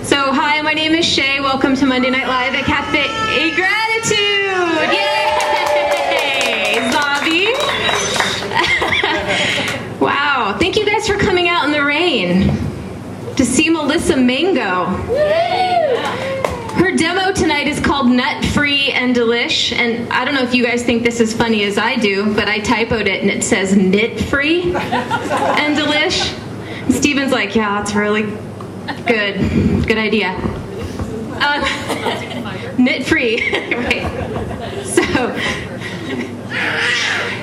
So, hi, my name is Shea. Welcome to Monday Night Live at Cafe Gratitude. Yay! Zobby. Wow, thank you guys for coming out in the rain to see Melissa Mango. Her demo tonight is called Nut Free and Delish, and I don't know if you guys think this is funny as I do, but I typoed it and it says Knit Free and Delish. And Steven's like, yeah, that's really good idea. Knit free, right? So,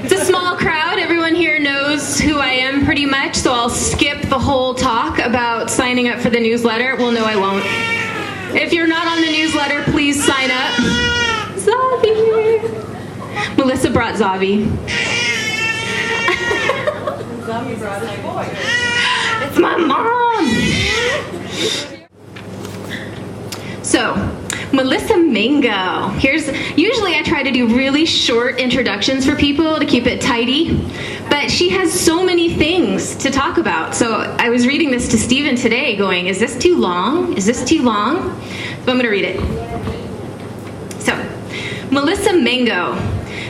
it's a small crowd. Everyone here knows who I am pretty much, so I'll skip the whole talk about signing up for the newsletter. Well, no, I won't. If you're not on the newsletter, please sign up. Zobby. Melissa brought Zobby. Zobby brought his boy. It's my mom. So, Melissa Mango. Usually I try to do really short introductions for people to keep it tidy, but she has so many things to talk about. So I was reading this to Steven today going, is this too long? Is this too long? So I'm going to read it. So, Melissa Mango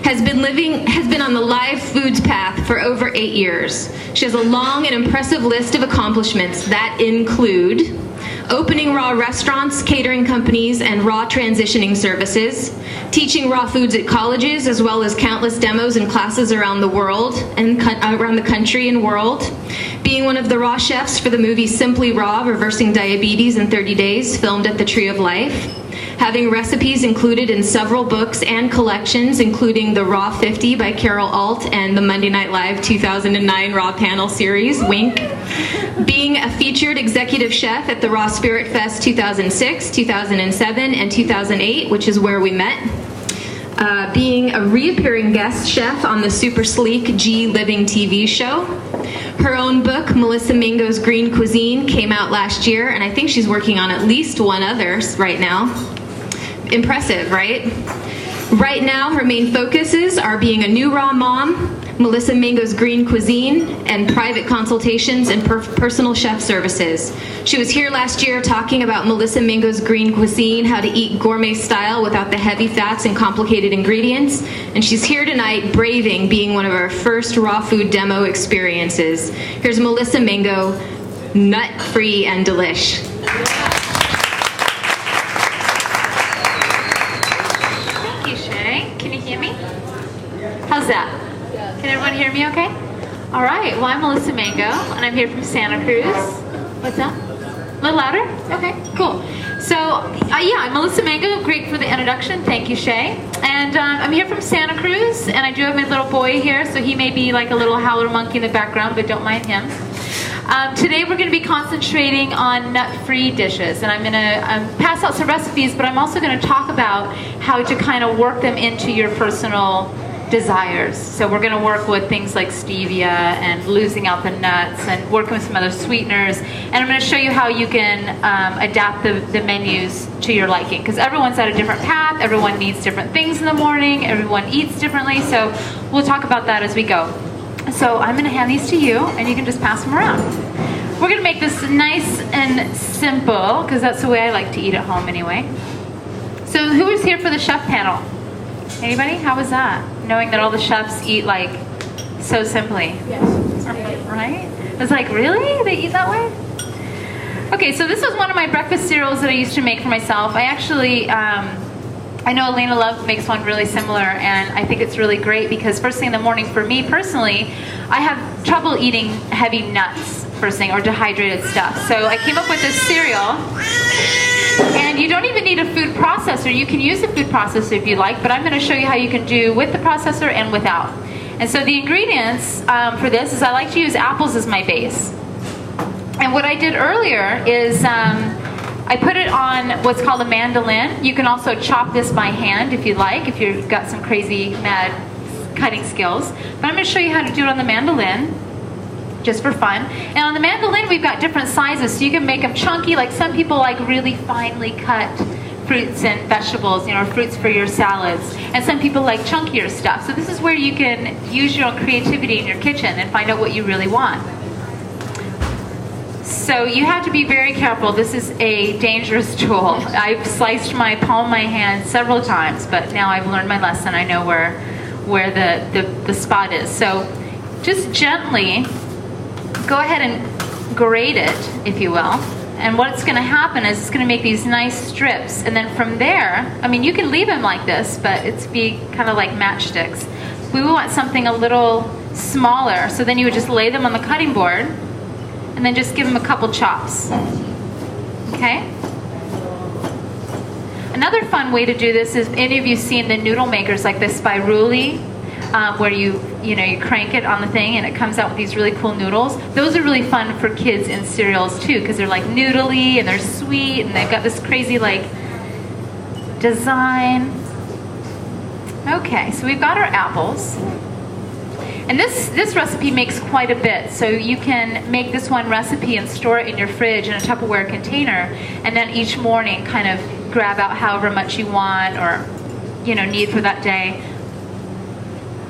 has been on the live foods path for over 8 years. She has a long and impressive list of accomplishments that include opening raw restaurants, catering companies, and raw transitioning services, teaching raw foods at colleges, as well as countless demos and classes around the world and around the country and world, being one of the raw chefs for the movie Simply Raw, Reversing Diabetes in 30 Days, filmed at the Tree of Life, having recipes included in several books and collections, including the Raw 50 by Carol Alt and the Monday Night Live 2009 Raw Panel Series, wink. Being a featured executive chef at the Raw Spirit Fest 2006, 2007, and 2008, which is where we met. Being a reappearing guest chef on the super sleek G Living TV show. Her own book, Melissa Mango's Green Cuisine, came out last year, and I think she's working on at least one other right now. Impressive, right? Right now, her main focuses are being a new raw mom, Melissa Mango's Green Cuisine, and private consultations and personal chef services. She was here last year talking about Melissa Mango's Green Cuisine, how to eat gourmet style without the heavy fats and complicated ingredients. And she's here tonight braving being one of our first raw food demo experiences. Here's Melissa Mango, Nut Free and Delish. Thank you, Shay. Can you hear me? How's that? Can everyone hear me okay? All right. Well, I'm Melissa Mango, and I'm here from Santa Cruz. What's that? A little louder? Okay, cool. So, I'm Melissa Mango. Great for the introduction. Thank you, Shay. And I'm here from Santa Cruz, and I do have my little boy here, so he may be like a little howler monkey in the background, but don't mind him. Today we're going to be concentrating on nut-free dishes, and I'm going to pass out some recipes, but I'm also going to talk about how to kind of work them into your personal desires. So we're going to work with things like stevia and losing out the nuts and working with some other sweeteners. And I'm going to show you how you can adapt the menus to your liking, because everyone's at a different path. Everyone needs different things in the morning. Everyone eats differently. So we'll talk about that as we go. So I'm going to hand these to you, and you can just pass them around. We're going to make this nice and simple, because that's the way I like to eat at home anyway. So who was here for the chef panel? Anybody? How was that? Knowing that all the chefs eat like so simply. Yes. Right? It was like, really? They eat that way? Okay, so this was one of my breakfast cereals that I used to make for myself. I actually, I know Elena Love makes one really similar, and I think it's really great because first thing in the morning for me personally, I have trouble eating heavy nuts first thing or dehydrated stuff. So I came up with this cereal. And you don't even need a food processor. You can use a food processor if you like, but I'm going to show you how you can do with the processor and without. And so the ingredients for this is I like to use apples as my base. And what I did earlier is I put it on what's called a mandolin. You can also chop this by hand if you like, if you've got some crazy mad cutting skills. But I'm going to show you how to do it on the mandolin, just for fun. And on the mandolin, we've got different sizes, so you can make them chunky, like some people like really finely cut fruits and vegetables, fruits for your salads. And some people like chunkier stuff. So this is where you can use your own creativity in your kitchen and find out what you really want. So you have to be very careful. This is a dangerous tool. I've sliced my palm of my hand several times, but now I've learned my lesson. I know where the spot is. So just gently go ahead and grate it, if you will. And what's going to happen is it's going to make these nice strips. And then from there, I mean, you can leave them like this, but it's be kind of like matchsticks. We want something a little smaller. So then you would just lay them on the cutting board and then just give them a couple chops. Okay? Another fun way to do this is, any of you seen the noodle makers like this by Ruli, where you crank it on the thing and it comes out with these really cool noodles. Those are really fun for kids in cereals too, because they're like noodly and they're sweet and they've got this crazy like design. Okay, so we've got our apples. And this recipe makes quite a bit, so you can make this one recipe and store it in your fridge in a Tupperware container, and then each morning kind of grab out however much you want or need for that day,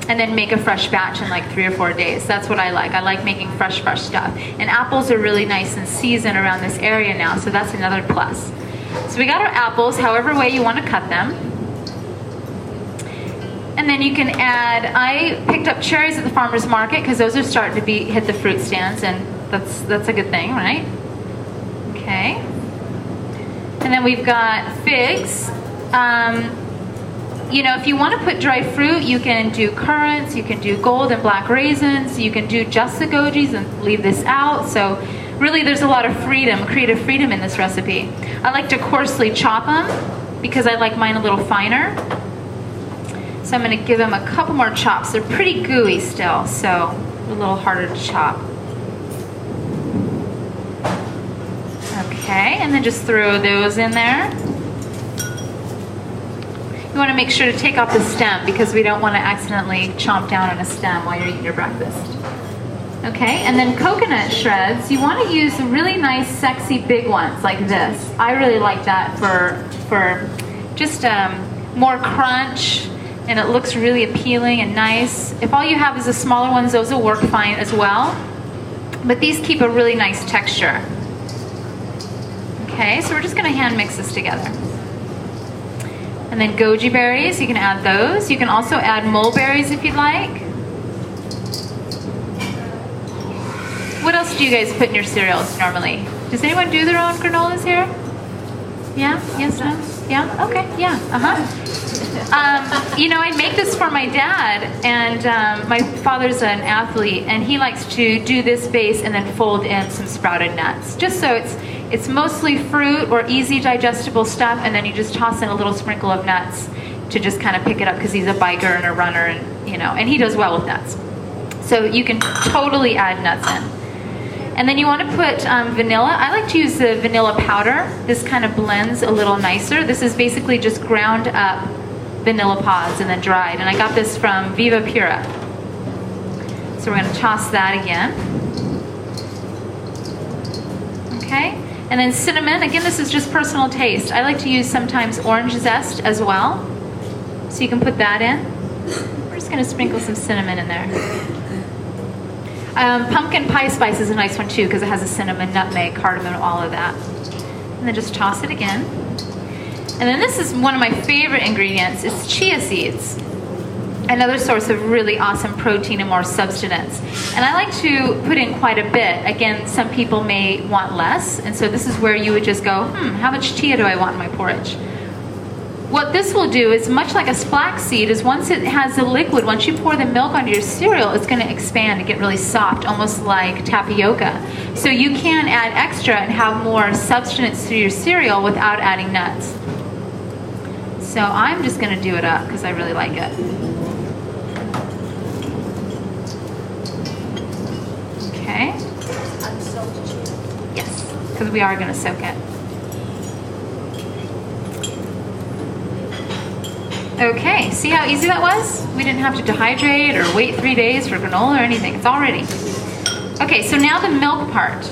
and then make a fresh batch in like 3 or 4 days. That's what I like. I like making fresh stuff. And apples are really nice and seasoned around this area now, so that's another plus. So we got our apples, however way you want to cut them. And then you can add, I picked up cherries at the farmer's market because those are starting to hit the fruit stands, and that's a good thing, right? Okay. And then we've got figs. If you want to put dry fruit, you can do currants, you can do gold and black raisins, you can do just the gojis and leave this out. So really there's a lot of freedom, creative freedom in this recipe. I like to coarsely chop them because I like mine a little finer. So I'm going to give them a couple more chops. They're pretty gooey still, so a little harder to chop. Okay, and then just throw those in there. You want to make sure to take off the stem because we don't want to accidentally chomp down on a stem while you're eating your breakfast. Okay, and then coconut shreds. You want to use really nice, sexy, big ones like this. I really like that for just more crunch, and it looks really appealing and nice. If all you have is the smaller ones, those will work fine as well. But these keep a really nice texture. Okay, so we're just going to hand mix this together. And then goji berries, you can add those. You can also add mulberries if you'd like. What else do you guys put in your cereals normally? Does anyone do their own granolas here? Yeah? Yes? No? Yeah? Okay. Yeah. I make this for my dad, and my father's an athlete, and he likes to do this base and then fold in some sprouted nuts, just so it's mostly fruit or easy digestible stuff, and then you just toss in a little sprinkle of nuts to just kind of pick it up because he's a biker and a runner, and he does well with nuts. So you can totally add nuts in. And then you want to put vanilla. I like to use the vanilla powder. This kind of blends a little nicer. This is basically just ground up vanilla pods and then dried. And I got this from Viva Pura. So we're going to toss that again. Okay. And then cinnamon. Again, this is just personal taste. I like to use sometimes orange zest as well. So you can put that in. We're just going to sprinkle some cinnamon in there. Pumpkin pie spice is a nice one too because it has a cinnamon, nutmeg, cardamom, all of that. And then just toss it again. And then this is one of my favorite ingredients. It's chia seeds. Another source of really awesome protein and more substance. And I like to put in quite a bit. Again, some people may want less. And so this is where you would just go, how much chia do I want in my porridge? What this will do is, much like a flax seed, is once it has the liquid, once you pour the milk onto your cereal, it's going to expand and get really soft, almost like tapioca. So you can add extra and have more substance to your cereal without adding nuts. So I'm just going to do it up because I really like it. Okay. Yes, because we are going to soak it. Okay, see how easy that was? We didn't have to dehydrate or wait 3 days for granola or anything. It's all ready. Okay, so now the milk part.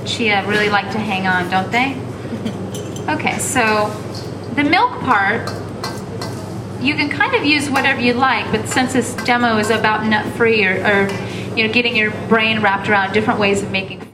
Chia really like to hang on, don't they? Okay, so the milk part, you can kind of use whatever you like, but since this demo is about nut-free or getting your brain wrapped around different ways of making